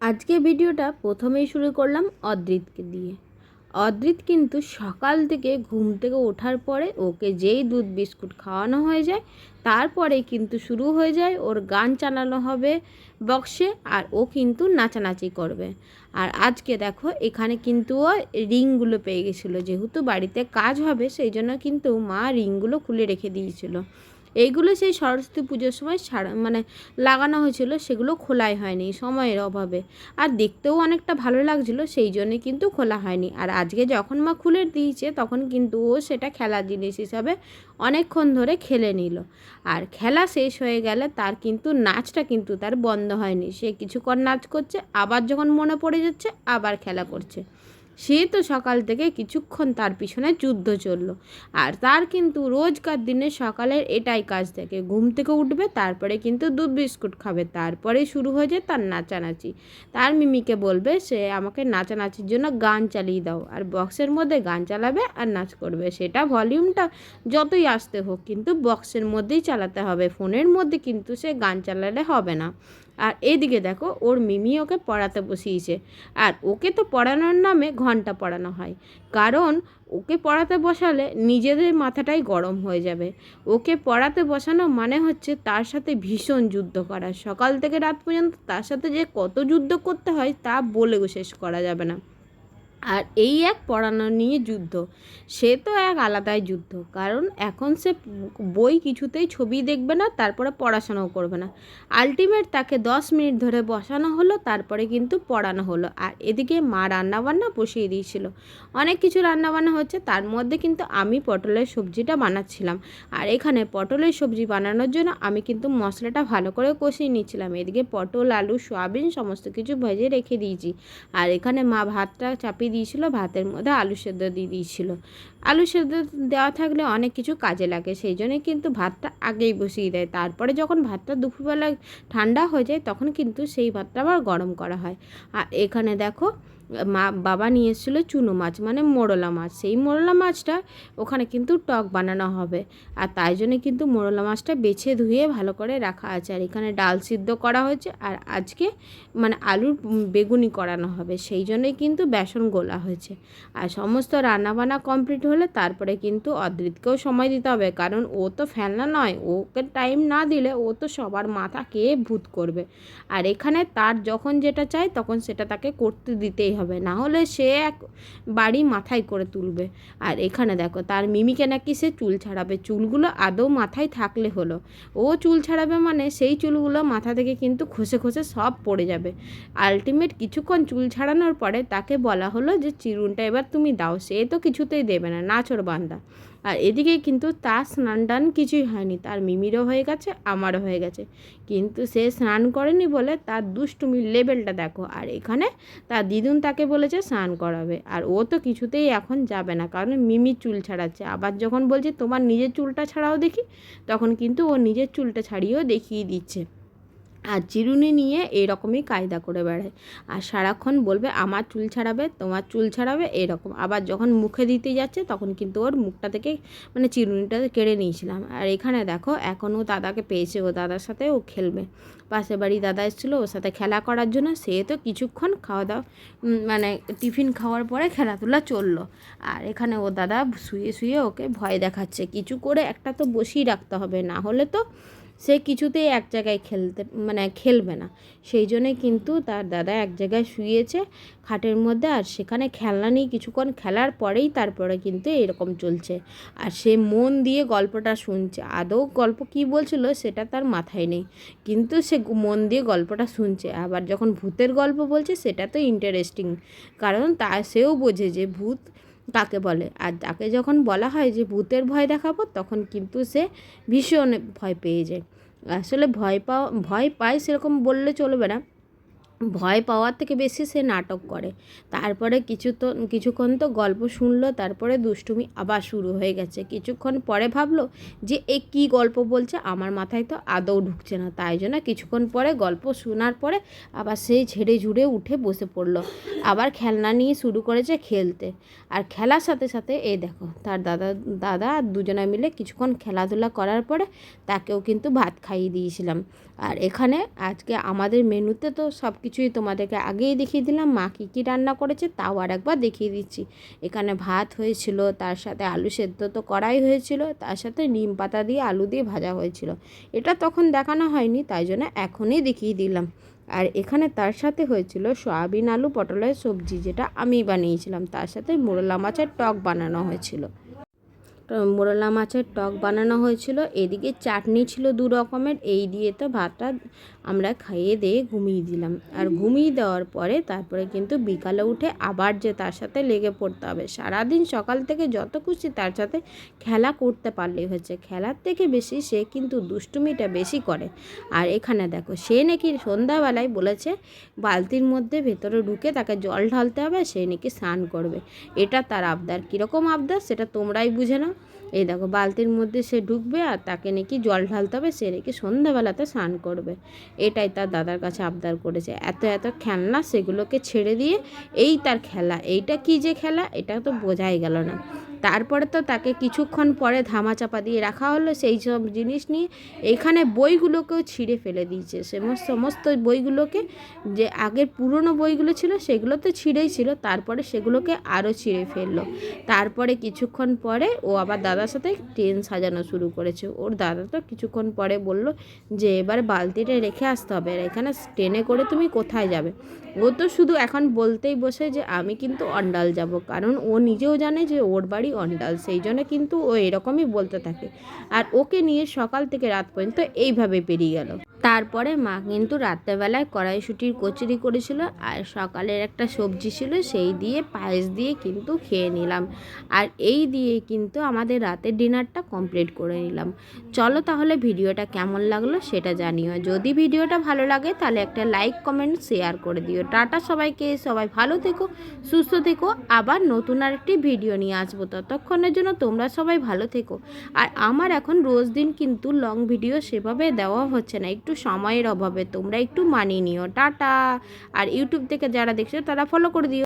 আজকে ভিডিওটা প্রথমেই শুরু করলাম অদ্রিতকে দিয়ে। অদ্রিত কিন্তু সকাল থেকে ঘুম থেকে ওঠার পরে ওকে যেই দুধ বিস্কুট খাওয়ানো হয়ে যায় তারপরে কিন্তু শুরু হয়ে যায় ওর গান চালানো হবে বক্সে, আর ও কিন্তু নাচানাচি করবে। আর আজকে দেখো এখানে কিন্তু ও রিংগুলো পেয়ে গেছিলো, যেহেতু বাড়িতে কাজ হবে সেই জন্য কিন্তু মা রিংগুলো খুলে রেখে দিয়েছিল। এইগুলো সেই সরস্বতী পুজোর সময় লাগানো হয়েছিল, সেগুলো খোলাই হয়নি সময়ের অভাবে। আর দেখতেও অনেকটা ভালো লাগছিলো, সেই জন্যে কিন্তু খোলা হয়নি। আর আজকে যখন মা খুলে দিয়েছে তখন কিন্তু ও সেটা খেলার জিনিস হিসাবে অনেকক্ষণ ধরে খেলে নিল। আর খেলা শেষ হয়ে গেলে তার কিন্তু নাচটা কিন্তু তার বন্ধ হয়নি, সে কিছুক্ষণ নাচ করছে, আবার যখন মনে পড়ে যাচ্ছে আবার খেলা করছে। সে তো সকাল থেকে কিছুক্ষণ তার পিছনে যুদ্ধ চললো। আর তার কিন্তু রোজকার দিনে সকালের এটাই কাজ থাকে, ঘুম থেকে উঠবে, তারপরে কিন্তু দুধ বিস্কুট খাবে, তারপরে শুরু হয়ে যায় তার নাচানাচি। তার মিমিকে বলবে সে আমাকে নাচানাচির জন্য গান চালিয়ে দাও, আর বক্সের মধ্যে গান চালাবে আর নাচ করবে। সেটা ভলিউমটা যতই আসতে হোক কিন্তু বক্সের মধ্যেই চালাতে হবে, ফোনের মধ্যে কিন্তু সে গান চালালে হবে না। আর এইদিকে দেখো ওর মিমি ওকে পড়াতে বসিয়েছে। আর ওকে তো পড়ানোর নামে ঘন্টা পড়ানো হয়, কারণ ওকে পড়াতে বসালে নিজেদের মাথাটাই গরম হয়ে যাবে। ওকে পড়াতে বসানো মানে হচ্ছে তার সাথে ভীষণ যুদ্ধ করা, সকাল থেকে রাত পর্যন্ত তার সাথে যে কত যুদ্ধ করতে হয় তা বলেও শেষ করা যাবে না। আর এই এক পড়ানো নিয়ে যুদ্ধ, সে তো এক আলাদাই যুদ্ধ, কারণ এখন সে বই কিছুতেই ছবি দেখবে না, তারপরে পড়াশোনাও করবে না। আলটিমেট তাকে 10 মিনিট ধরে বসানো হলো, তারপরে কিন্তু পড়ানো হলো। আর এদিকে মা রান্নাবান্না বসিয়ে দিয়েছিল, অনেক কিছু রান্নাবান্না হচ্ছে, তার মধ্যে কিন্তু আমি পটলের সবজিটা বানাচ্ছিলাম। আর এখানে পটলের সবজি বানানোর জন্য আমি কিন্তু মশলাটা ভালো করে কষিয়ে নিচ্ছিলাম। এদিকে পটল, আলু, সয়াবিন সমস্ত কিছু ভেজে রেখে দিয়েছি। আর এখানে মা ভাতটা চাপিয়ে দিয়েছিল, ভাতের মধ্যে আলু সেদ্ধ দিয়ে দিয়েছিল। আলু সেদ্ধ দেওয়া থাকলে অনেক কিছু কাজে লাগে, সেই জন্যই কিন্তু ভাতটা আগেই বসিয়ে দেয়। তারপরে যখন ভাতটা দুপুরবেলা ঠান্ডা হয়ে যায় তখন কিন্তু সেই ভাতটা আবার গরম করা হয়। আর এখানে দেখো বাবা নিয়ে এসেছিলো চুনো মাছ, মানে মোরলা মাছ। সেই মোরলা মাছটা ওখানে কিন্তু টক বানানো হবে, আর তাই জন্যে কিন্তু মোরলা মাছটা বেছে ধুয়ে ভালো করে রাখা আছে। আর এখানে ডাল সিদ্ধ করা হয়েছে, আর আজকে আলুর বেগুনি করানো হবে, সেই জন্যই কিন্তু বেসন গোলা হয়েছে। আর সমস্ত রান্নাবান্না কমপ্লিট হলে তারপরে কিন্তু অদ্রিতকেও সময় দিতে হবে, কারণ ও তো ফেলনা নয়, ওকে টাইম না দিলে ও তো সবার মাথা খেয়ে ভূত করবে। আর এখানে তার যখন যেটা চাই তখন সেটা তাকে করতে দিতেই হবে, না হলে সে এক বাড়ি মাথায় করে তুলবে। আর এখানে দেখো তার মিমিকে নাকি সে চুল ছাড়াবে, চুলগুলো আদৌ মাথায় থাকলে হলো, ও চুল ছাড়াবে মানে সেই চুলগুলো মাথা থেকে কিন্তু খসে খসে সব পড়ে যাবে। আলটিমেট কিছুক্ষণ চুল ছাড়ানোর পরে তাকে বলা হলো যে চিরুনটা এবার তুমি দাও, সে তো কিছুতেই দেবে না, নাছোড় বান্দা। আর এদিকে কিন্তু তার স্নান টান কিছুই হয়নি, তার মিমিরও হয়ে গেছে আমারও হয়ে গেছে, কিন্তু সে স্নান করেনি বলে তার দুষ্টুমির লেভেলটা দেখো। আর এখানে তার দিদুন তাকে বলেছে স্নান করাবে, আর ও তো কিছুতেই এখন যাবে না, কারণ মিমি চুল ছাড়াচ্ছে। আবার যখন বলছে তোমার নিজের চুলটা ছাড়াও দেখি, তখন কিন্তু ও নিজের চুলটা ছাড়িয়েও দেখিয়ে দিচ্ছে। আর চিরুনি নিয়ে এরকমই কায়দা করে বেড়ায়, আর সারাক্ষণ বলবে আমার চুল ছাড়াবে, তোমার চুল ছাড়াবে, এরকম। আবার যখন মুখে দিতে যাচ্ছে তখন কিন্তু ওর মুখটা থেকে চিরুনিটা কেড়ে নিয়েছিলাম। আর এখানে দেখো এখন ও দাদাকে পেয়েছে, ও দাদার সাথে ও খেলবে। পাশের বাড়ি দাদা এসেছিলো ওর সাথে খেলা করার জন্য, সে তো কিছুক্ষণ খাওয়া দাওয়া টিফিন খাওয়ার পরে খেলাধুলা চললো। আর এখানে ও দাদা শুয়ে শুয়ে ওকে ভয় দেখাচ্ছে, কিছু করে একটা তো বসিয়ে রাখতে হবে, না হলে তো সে কিছুতেই এক জায়গায় খেলবে না। সেই জন্যে কিন্তু তার দাদা এক জায়গায় শুয়েছে খাটের মধ্যে, আর সেখানে খেলনা নিয়ে কিছুক্ষণ খেলার পরেই তারপরে কিন্তু এরকম চলছে। আর সে মন দিয়ে গল্পটা শুনছে, আদৌ গল্প কী বলছিল সেটা তার মাথায় নেই, কিন্তু সে মন দিয়ে গল্পটা শুনছে। আবার যখন ভূতের গল্প বলছে সেটা তো ইন্টারেস্টিং, কারণ সেও বোঝে যে ভূত কাকে বলে। আর তাকে যখন বলা হয় যে ভূতের ভয় দেখাবো তখন কিন্তু সে ভীষণ ভয় পেয়ে যায়। আসলে ভয় পায় সেরকম বললে চলবে না, ভয় পাওয়ার থেকে বেশি সে নাটক করে। তারপরে কিছুক্ষণ তো গল্প শুনলো, তারপরে দুষ্টুমি আবার শুরু হয়ে গেছে। কিছুক্ষণ পরে ভাবলো যে এ কী গল্প বলছে, আমার মাথায় তো আদৌ ঢুকছে না, তাই জন্য কিছুক্ষণ পরে গল্প শোনার পরে আবার সেই ঝেড়ে ঝুড়ে উঠে বসে পড়লো। আবার খেলনা নিয়ে শুরু করেছে খেলতে। আর খেলার সাথে সাথে এই দেখো তার দাদা আর দুজনে মিলে কিছুক্ষণ খেলাধুলা করার পরে তাকেও কিন্তু ভাত খাইয়ে দিয়েছিলাম। আর এখানে আজকে আমাদের মেনুতে তো সব কিছুই তোমাদেরকে আগেই দেখিয়ে দিলাম, মা কী কী রান্না করেছে তাও আর একবার দেখিয়ে দিচ্ছি। এখানে ভাত হয়েছিল, তার সাথে আলু সেদ্ধ তো করাই হয়েছিল, তার সাথে নিম পাতা দিয়ে আলু দিয়ে ভাজা হয়েছিল। এটা তখন দেখানো হয়নি, তাই জন্য এখনই দেখিয়ে দিলাম। আর এখানে তার সাথে হয়েছিল সয়াবিন আলু পটলের সবজি, যেটা আমি বানিয়েছিলাম। তার সাথে মোরলা মাছের টক বানানো হয়েছিল। মোরলা মাছের টক বানানো হয়েছিল, এদিকে চাটনি ছিল 2 রকমের। এই দিয়ে তো ভাতটা আমরা খাইয়ে দিয়ে ঘুমিয়ে দিলাম। আর ঘুমিয়ে দেওয়ার পরে তারপরে কিন্তু বিকালে উঠে আবার যে তার সাথে লেগে পড়তে হবে। সারাদিন সকাল থেকে যত খুশি তার সাথে খেলা করতে পারলেই হচ্ছে। খেলার থেকে বেশি সে কিন্তু দুষ্টুমিটা বেশি করে। আর এখানে দেখো সে নাকি সন্ধ্যাবেলায় বলেছে বালতির মধ্যে ভেতরে ঢুকে তাকে জল ঢালতে হবে, সে নাকি স্নান করবে। এটা তার আবদার। কীরকম আবদার সেটা তোমরাই বুঝে নাও। এই দেখো বালতির মধ্যে সে ঢুকবে আর তাকে নাকি জল ঢালতে হবে, সে নাকি সন্ধ্যাবেলাতে স্নান করবে। এটাই তার দাদার কাছে আবদার করেছে। এত এত খেলনা সেগুলোকে ছেড়ে দিয়ে এই তার খেলা। এইটা কি যে খেলা এটা তো বোঝাই গেল না। তারপরে তো তাকে কিছুক্ষণ পরে ধামাচাপা দিয়ে রাখা হলো সেই সব জিনিস নিয়ে। এইখানে বইগুলোকেও ছিঁড়ে ফেলে দিয়েছে। সমস্ত বইগুলোকে, যে আগের পুরনো বইগুলো ছিল সেগুলো তো ছিঁড়েই ছিল, তারপরে সেগুলোকে আরও ছিঁড়ে ফেললো। তারপরে কিছুক্ষণ পরে ও আবার দাদার সাথে ট্রেন সাজানো শুরু করেছে। ওর দাদা তো কিছুক্ষণ পরে বলল যে এবার বালতিটা রেখে আসতে হবে, আর এখানে ট্রেনে করে তুমি কোথায় যাবে। ও তো শুধু এখন বলতেই বসে যে আমি কিন্তু অন্ডাল যাব, কারণ ও নিজেও জানে যে ওর বাড়ি অন্ডাল, সেই জন্য কিন্তু ও এরকমই বলতে থাকে। আর ওকে নিয়ে সকাল থেকে রাত পর্যন্ত এইভাবে পেরিয়ে গেল। তারপরে মা কিন্তু রাত্রেবেলায় কড়াইশুঁটির কচুরি করেছিল, আর সকালের একটা সবজি ছিল সেই দিয়ে পায়েস দিয়ে কিন্তু খেয়ে নিলাম। আর এই দিয়ে কিন্তু আমাদের রাতের ডিনারটা কমপ্লিট করে নিলাম। চলো তাহলে ভিডিওটা কেমন লাগলো সেটা জানিও। যদি ভিডিওটা ভালো লাগে তাহলে একটা লাইক কমেন্ট শেয়ার করে দিও। টাটা সবাইকে, সবাই ভালো থেকো, সুস্থ থেকো। আবার নতুন আরেকটি ভিডিও নিয়ে আসবো, ততক্ষণের জন্য তোমরা সবাই ভালো থেকো। আর আমার এখন রোজ দিন কিন্তু লং ভিডিও সেভাবে দেওয়া হচ্ছে না, একটু সময়ের অভাবে, তোমরা একটু মানিয়ে নিও। টাটা। আর ইউটিউব থেকে যারা দেখছো তারা ফলো করে দিও।